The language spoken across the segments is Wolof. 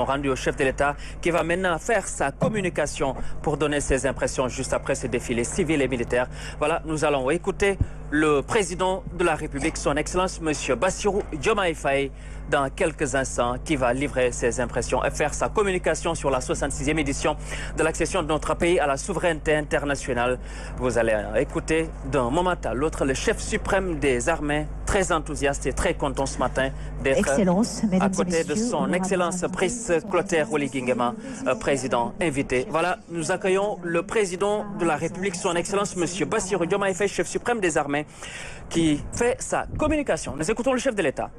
rendu au chef de l'État qui va maintenant faire sa communication pour donner ses impressions juste après ce défilé civil et militaire. Voilà, nous allons écouter le président de la République, son Excellence, M. Bassirou Diomaye Faye, dans quelques instants, qui va livrer ses impressions et faire sa communication sur la 66e édition de l'accession de notre pays à la souveraineté internationale. Vous allez écouter d'un moment à l'autre le chef suprême des armées, très enthousiaste et très content ce matin d'être à côté de son Excellence Brice Clotaire Oligui Nguema, président invité. Voilà, nous accueillons le président de la République, son Excellence M. Bassirou Diomaye Faye, chef suprême des armées, qui fait sa communication. Nous écoutons le chef de l'État.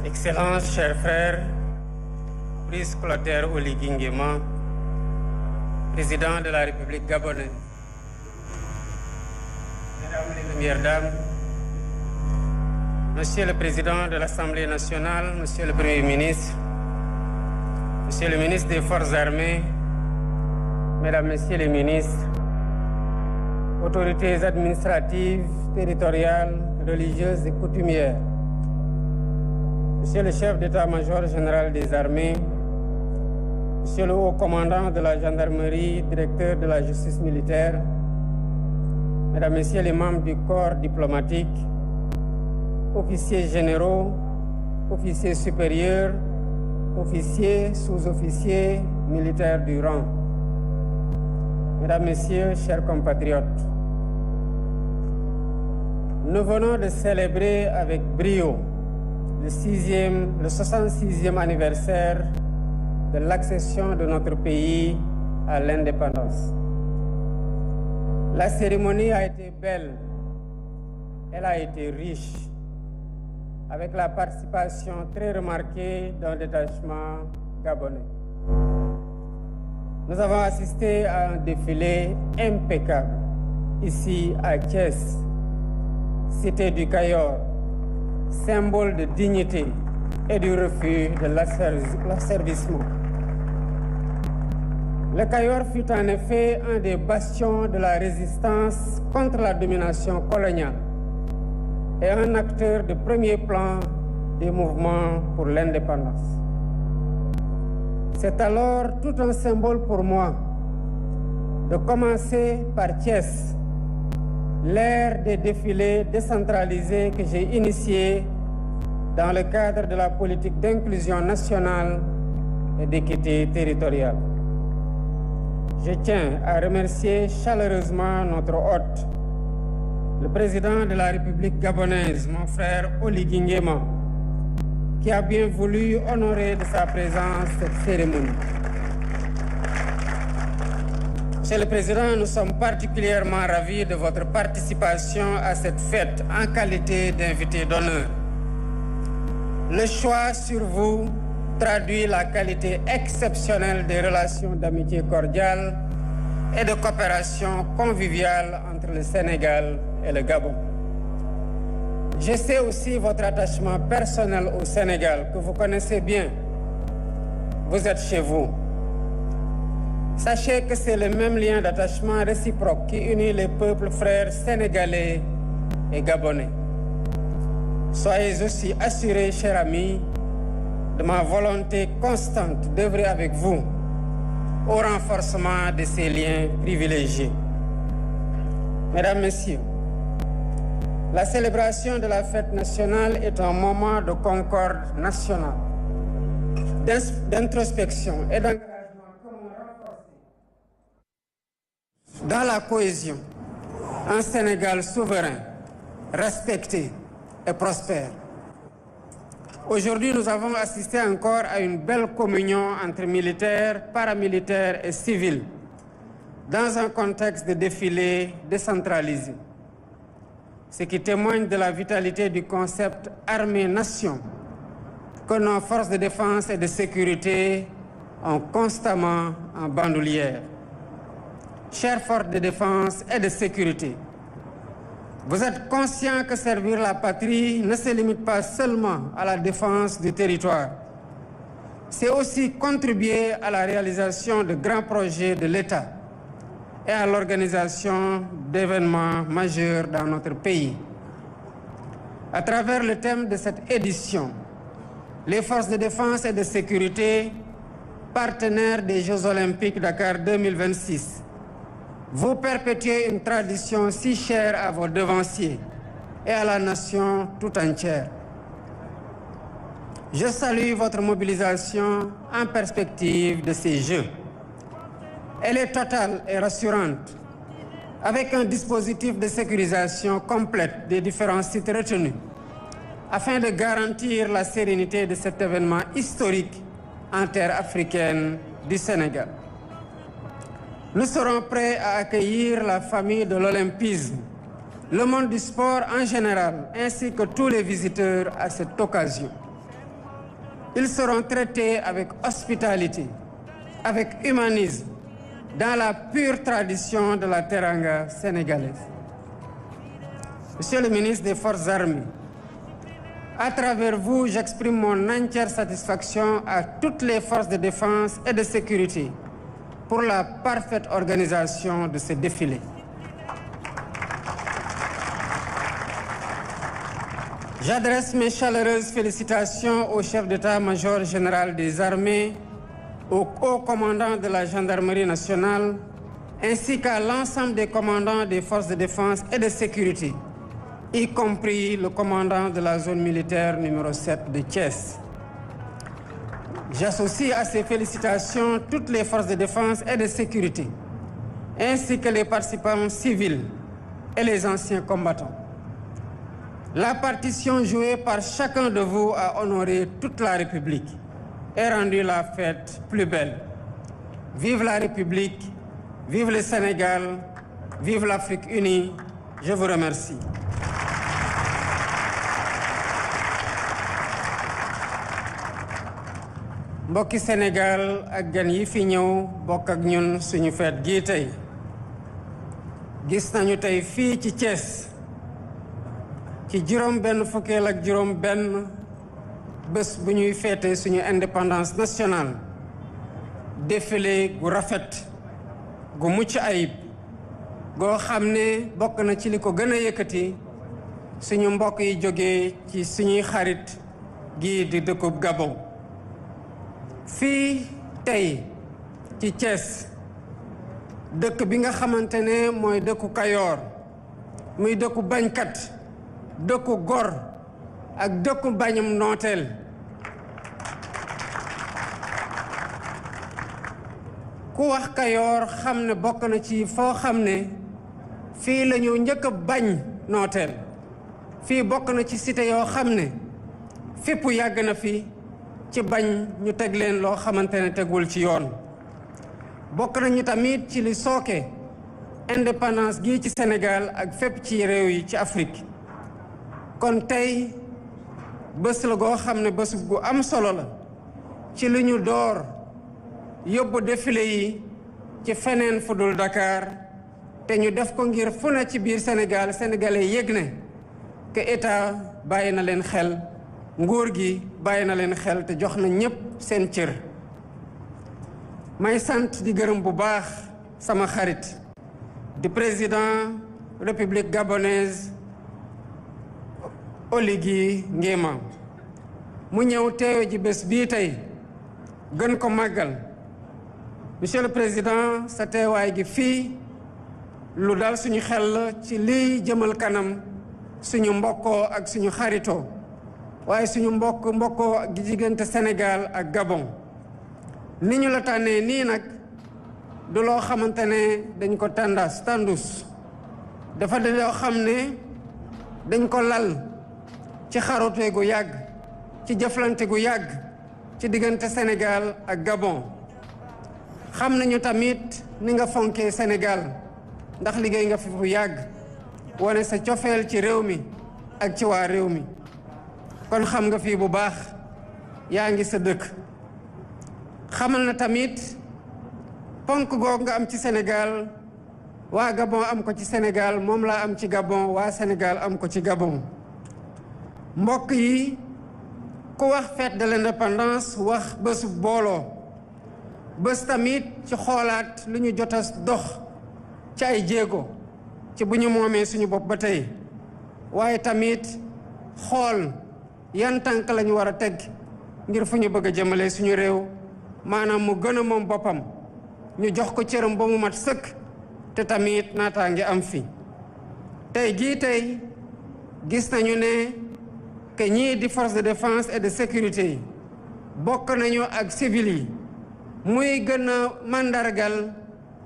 Excellences, chers frères, Brice Clotaire Oligui Nguema, président de la République gabonaise, Mesdames les Premières Dames, Monsieur le Président de l'Assemblée nationale, Monsieur le Premier ministre, Monsieur le ministre des Forces armées, Mesdames, Messieurs les ministres, autorités administratives, territoriales, religieuses et coutumières, Monsieur le chef d'état-major général des armées, Monsieur le haut commandant de la gendarmerie, directeur de la justice militaire, Mesdames, Messieurs les membres du corps diplomatique, officiers généraux, officiers supérieurs, officiers, sous-officiers, militaires du rang, Mesdames, Messieurs, chers compatriotes, nous venons de célébrer avec brio le 66e anniversaire de l'accession de notre pays à l'indépendance. La cérémonie a été belle, elle a été riche, avec la participation très remarquée d'un détachement gabonais. Nous avons assisté à un défilé impeccable, ici à Thiès, cité du Cayor, symbole de dignité et du refus de l'asservissement. Le Cayor fut en effet un des bastions de la résistance contre la domination coloniale et un acteur de premier plan des mouvements pour l'indépendance. C'est alors tout un symbole pour moi de commencer par Thiès, l'ère des défilés décentralisés que j'ai initié dans le cadre de la politique d'inclusion nationale et d'équité territoriale. Je tiens à remercier chaleureusement notre hôte, le président de la République gabonaise, mon frère Oligui Nguema, qui a bien voulu honorer de sa présence cette cérémonie. Monsieur le Président, nous sommes particulièrement ravis de votre participation à cette fête en qualité d'invité d'honneur. Le choix sur vous traduit la qualité exceptionnelle des relations d'amitié cordiale et de coopération conviviale entre le Sénégal et le Gabon. Je sais aussi votre attachement personnel au Sénégal, que vous connaissez bien. Vous êtes chez vous. Sachez que c'est le même lien d'attachement réciproque qui unit les peuples frères sénégalais et gabonais. Soyez aussi assurés, chers amis, de ma volonté constante d'œuvrer avec vous au renforcement de ces liens privilégiés. Mesdames, Messieurs, la célébration de la fête nationale est un moment de concorde nationale, d'introspection et d'engagement dans la cohésion, un Sénégal souverain, respecté et prospère. Aujourd'hui, nous avons assisté encore à une belle communion entre militaires, paramilitaires et civils, dans un contexte de défilé décentralisé, ce qui témoigne de la vitalité du concept armée-nation que nos forces de défense et de sécurité ont constamment en bandoulière. Chères forces de défense et de sécurité, vous êtes conscients que servir la patrie ne se limite pas seulement à la défense du territoire. C'est aussi contribuer à la réalisation de grands projets de l'État et à l'organisation d'événements majeurs dans notre pays. À travers le thème de cette édition, les forces de défense et de sécurité, partenaires des Jeux Olympiques Dakar 2026, vous perpétuez une tradition si chère à vos devanciers et à la nation tout entière. Je salue votre mobilisation en perspective de ces Jeux. Elle est totale et rassurante, avec un dispositif de sécurisation complète des différents sites retenus, afin de garantir la sérénité de cet événement historique en terre africaine du Sénégal. Nous serons prêts à accueillir la famille de l'olympisme, le monde du sport en général, ainsi que tous les visiteurs à cette occasion. Ils seront traités avec hospitalité, avec humanisme, dans la pure tradition de la teranga sénégalaise. Monsieur le ministre des Forces armées, à travers vous, j'exprime mon entière satisfaction à toutes les forces de défense et de sécurité pour la parfaite organisation de ce défilé. J'adresse mes chaleureuses félicitations au chef d'état-major général des armées, au haut commandant de la gendarmerie nationale, ainsi qu'à l'ensemble des commandants des forces de défense et de sécurité, y compris le commandant de la zone militaire numéro 7 de Thiès. J'associe à ces félicitations toutes les forces de défense et de sécurité, ainsi que les participants civils et les anciens combattants. La partition jouée par chacun de vous a honoré toute la République et rendu la fête plus belle. Vive la République, vive le Sénégal, vive l'Afrique unie. Je vous remercie. mbokki Sénégal ak gan yi fi ñëw bokk ak ñun suñu feet gii tey gis nañu tey fii ci Thiès ci juróom benn fukkeel ak juróom benn bés bu ñuy feete suñu indépendance nationale défilé gu rafet gu mucc ayib goo xam ne bokk na ci li ko gën a yëkkati suñu mbokk yi jógee ci suñuy xarit gii di dëkkub Gabon fii tey ci Thiès dëkk bi nga xamante ne mooy dëkku Kayoor muy dëkku bañkat dëkku gor ak dëkku bañum nooteel ku wax Kayoor xam ne bokk na ci foo xam ne fii la ñu njëkk a bañ nooteel fii bokk na ci cité yoo xam ne fépp yàgg na fi ci bañ ñu teg leen loo xamante ne tegul ci yoon bokk nañu tamit ci li sooke indépendance gi ci Sénégal ak fépp ci réew yi ci Afrique kon tey bés la goo xam ne bés gu am solo la ci li ñu door yóbbu défilé yi ci feneen fu dul Dakar te ñu def ko ngir fu ne ci biir Sénégal sénégalais yëg ne que état bàyyi na leen xel nguur gi bàyyi na leen xel te jox na ñépp seen cër may sant di gërëm bu baax sama xarit di président république gabonaise Oligui Nguema mu ñëw teewe ji bés bii tey gën ko màggal monsieur le président sa teewaay gi fii lu dal suñu xel ci liy jëmal kanam suñu mbokkoo ak suñu xaritoo waaye suñu mbokkoo gi diggante Sénégal ak Gabon ni ñu la tànnee nii nag du loo xamante ne dañ ko tàndus dafa di loo xam ne dañ ko lal ci xarute gu yàgg ci jëflante gu yàgg ci diggante Sénégal ak Gabon xam nañu tamit ni nga fonkee Sénégal ndax liggéey nga fi bu yàgg wane sa cofeel ci réew mi ak ci waa réew mi kon xam nga fii bu baax yaa ngi sa dëkk xamal na tamit ponk googu nga am ci Sénégal waa Gabon am ko ci Sénégal moom laa am ci Gabon waa Sénégal am ko ci Gabon mbokk yi ku wax fête de l'indépendance wax bésu booloo bés tamit ci xoolaat lu ñu jot a dox ci ay jéego ci bu ñu moomee suñu bopp ba tey waaye tamit xool yan tànk la ñu war a teg ngir fu ñu bëgg a jëmale suñu réew maanaam mu gën a moom boppam ñu jox ko cëram ba mu mat sëkk te tamit naataange am fi tey gis nañu ne que ñii di force de défense et de sécurité yi bokk nañu ak civil yi muy gën a màndargal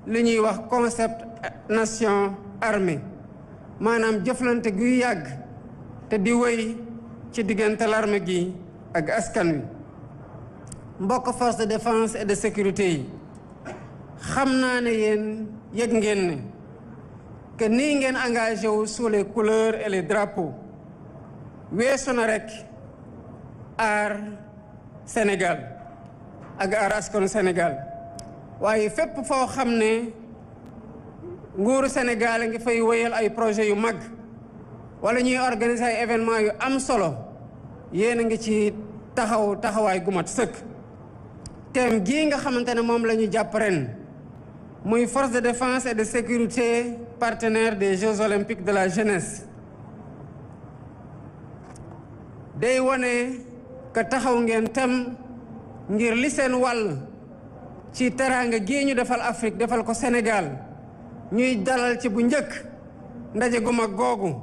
li ñuy wax concept nation armée maanaam jëflante guy yàgg te di wéy ci diggante l'armée gi ak askan wi mbokk force de défense et de sécurité yi xam naa ne yéen yëg ngeen ne que nii ngeen engagé wu sous les couleurs et les drapeaux weesu na rek aar Sénégal ak aar askanu Sénégal waaye fépp foo xam ne nguuru Sénégal a ngi fay wéyal ay projets yu mag wala ñuy organiser ay événements yu am solo yéen a ngi ci taxawaay gu mat sëkk. thème gii nga xamante ne moom la ñu jàpp ren muy force de défense et de sécurité partenaire des Jeux olympiques de la jeunesse day wone que taxaw ngeen tem ngir li seen wàll ci teraanga gii ñu defal Afrique defal ko Sénégal ñuy dalal ci bu njëkk ndaje gu mag googu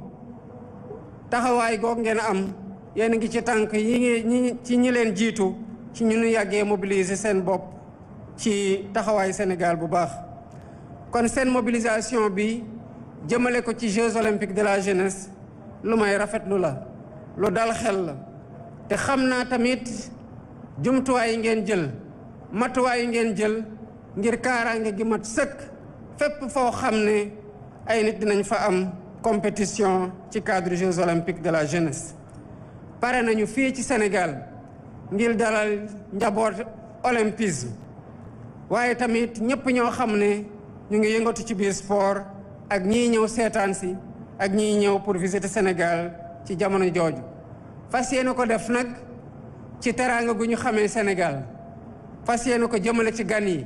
taxawaay googu ngeen am yéen a ngi ci tànk yi ci ñi leen jiitu ci ñu nu yàggee mobiliser seen bopp ci taxawaay Sénégal bu baax kon seen mobilisation bi jëmale ko ci Jeux olympiques de la jeunesse lu may rafetlu la lu dal xel la te xam naa tamit jumtuwaay yi ngeen jël matuwaay yi ngeen jël ngir kaaraange gi mat sëkk fépp foo xam ne ay nit dinañ fa am compétition ci cadre Jeux olympiques de la jeunesse pare nañu fii ci Sénégal ngir dalal njaboot olympisme waaye tamit ñëpp ñoo xam ne ñu ngi yëngatu ci biir sport ak ñii ñëw seetaan si ak ñii ñëw pour visiter Sénégal ci jamono jooju fas yéene ko def nag ci teraanga gu ñu xamee Sénégal fas yéene ko jëmale ci gan yi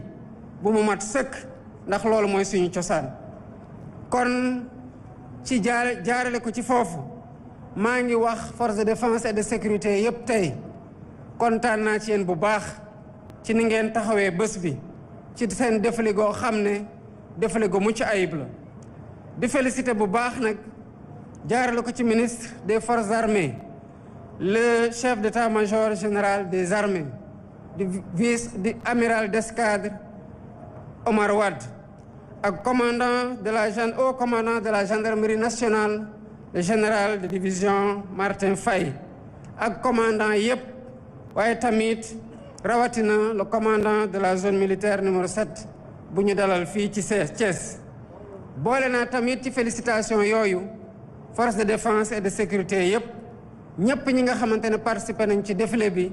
bu mu mat sëkk ndax loolu mooy suñu cosaan kon ci jaarale ko ci foofu maa ngi wax force de défense et de sécurité yépp tey kontaan naa ci yéen bu baax ci ni ngeen taxawee bés bi ci seen défilé goo xam ne défilé gu mucc ayib la di félicité bu baax nag jaarale ko ci ministre des forces armées le chef d'état-major général des armées di amiral d'escadre Omar Wade ak haut commandant de la gendarmerie nationale le général de division Martin Faye ak commandant yépp waaye tamit rawatina le commandant de la zone militaire numéro 7 bu ñu dalal fii ci Thiès boole naa tamit ci félicitation yooyu force de défense et de sécurité yépp ñépp ñi nga xamante ne participé nañ ci défilé bi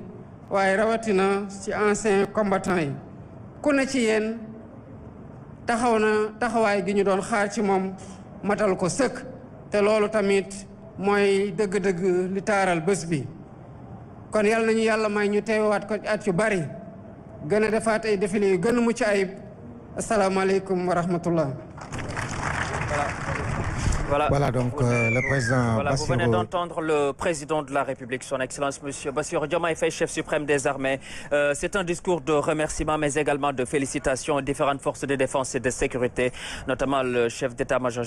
waaye rawatina ci anciens combattants yi ku ne ci yéen taxaw na taxawaay gi ñu doon xaar ci moom matal ko sëkk te loolu tamit mooy dëgg-dëgg li taaral bés bi kon yàlla nañu yàlla may ñu teewaat ko at yu bari gën a defaat ay défilé yu gën a mucc ayib asalaamaaleykum wa rahmatullah. Voilà donc le président Voilà, Bassirou... Vous venez d'entendre le président de la République, son Excellence Monsieur Bassirou Diomaye Faye, chef suprême des armées. C'est un discours de remerciement, mais également de félicitations aux différentes forces de défense et de sécurité, notamment le chef d'état-major